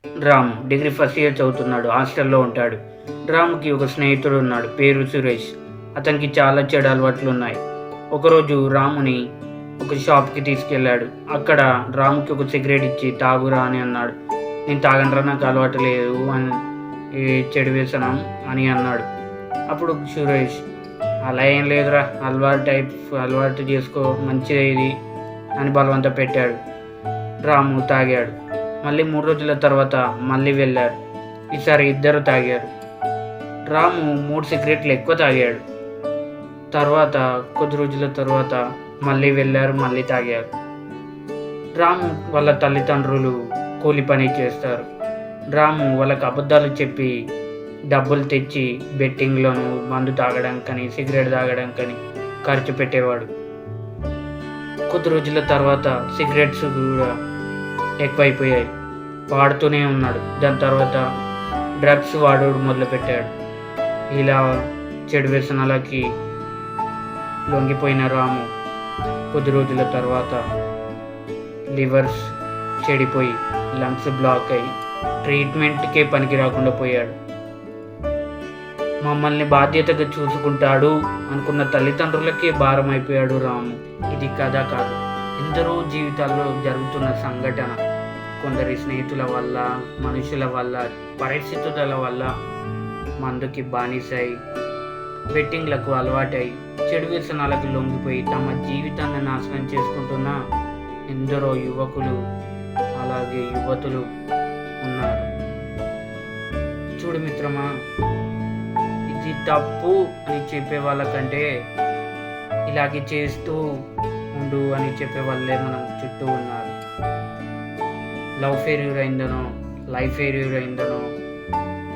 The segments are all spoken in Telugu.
రాము డిగ్రీ ఫస్ట్ ఇయర్ చదువుతున్నాడు. హాస్టల్లో ఉంటాడు. రాముకి ఒక స్నేహితుడు ఉన్నాడు. పేరు సురేష్. అతనికి చాలా చెడు అలవాట్లు ఉన్నాయి. ఒకరోజు రాముని ఒక షాప్కి తీసుకెళ్ళాడు. అక్కడ రాముకి ఒక సిగరెట్ ఇచ్చి తాగురా అని అన్నాడు. నేను తాగనరా, నాకు అలవాటు లేదు అని, చెడు వ్యసనం అని అన్నాడు. అప్పుడు సురేష్, అలా ఏం లేదురా, అలవాటు చేసుకో, మంచిది ఇది అని బలవంత పెట్టాడు. రాము తాగాడు. మళ్ళీ 3 రోజుల తర్వాత మళ్ళీ వెళ్ళారు. ఈసారి ఇద్దరు తాగారు. రాము 3 సిగరెట్లు ఎక్కువ తాగాడు. తర్వాత కొద్ది రోజుల తర్వాత మళ్ళీ వెళ్ళారు, మళ్ళీ తాగారు. రాము వాళ్ళ తల్లిదండ్రులు కూలి పని చేస్తారు. రాము వాళ్ళకి అబద్ధాలు చెప్పి డబ్బులు తెచ్చి బెట్టింగ్లోను, మందు తాగడానికని, సిగరెట్ తాగడానికని ఖర్చు పెట్టేవాడు. కొద్ది రోజుల తర్వాత సిగరెట్స్ కూడా ఎక్కువైపోయాయి. వాడుతూనే ఉన్నాడు. దాని తర్వాత డ్రగ్స్ వాడడం మొదలుపెట్టాడు. ఇలా చెడు వ్యసనాలకి లొంగిపోయిన రాము కొద్ది రోజుల తర్వాత లివర్స్ చెడిపోయి లంగ్స్ బ్లాక్ అయ్యి ట్రీట్మెంట్కే పనికి రాకుండా పోయాడు. మమ్మల్ని బాధ్యతగా చూసుకుంటాడు అనుకున్న తల్లిదండ్రులకే భారం అయిపోయాడు రాము. ఇది కథ కాదు, ఎందరో జీవితాల్లో జరుగుతున్న సంఘటన. కొందరి స్నేహితుల వల్ల, మనుషుల వల్ల, పరిస్థితుల వల్ల మందుకి బానిసై, బెట్టింగ్లకు అలవాటై, చెడు వ్యసనాలకు లొంగిపోయి తమ జీవితాన్ని నాశనం చేసుకుంటున్న ఎందరో యువకులు, అలాగే యువతులు ఉన్నారు. చూడు మిత్రమా, ఇది తప్పు అని చెప్పే వాళ్ళకంటే ఇలాగే చేస్తూ ఉండు అని చెప్పే వాళ్ళే మనం చుట్టూ ఉన్నారు. లవ్ ఫెయిల్యూర్ అయిందనో, లైఫ్ ఫెయిల్యూర్ అయిందనో,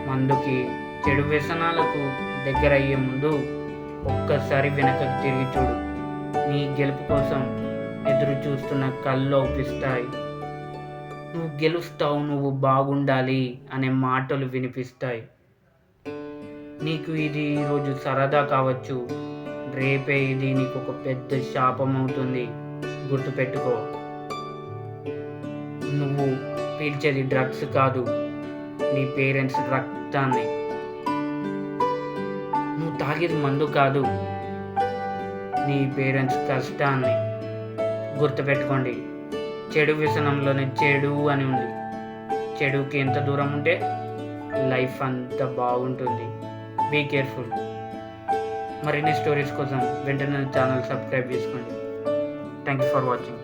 మందుకి, చెడు వ్యసనాలకు దగ్గర అయ్యే ముందు ఒక్కసారి వెనకకి తిరిగి చూడు. నీ గెలుపు కోసం ఎదురు చూస్తున్న కళ్ళు ఒప్పిస్తాయి. నువ్వు గెలుస్తావు, నువ్వు బాగుండాలి అనే మాటలు వినిపిస్తాయి. నీకు ఇది ఈరోజు సరదా కావచ్చు, రేపే ఇది నీకు ఒక పెద్ద శాపం అవుతుంది. గుర్తుపెట్టుకో, నువ్వు పీల్చేది డ్రగ్స్ కాదు, నీ పేరెంట్స్ రక్తాన్ని. నువ్వు తాగేది మందు కాదు, నీ పేరెంట్స్ కష్టాన్ని. గుర్తుపెట్టుకోండి, చెడు వ్యసనంలోనే చెడు అని ఉంది. చెడుకి ఎంత దూరం ఉంటే లైఫ్ అంత బాగుంటుంది. Be careful. మరిన్ని స్టోరీస్ కోసం వెంటనే ఛానల్ సబ్స్క్రైబ్ చేసుకోండి. Thank you for watching.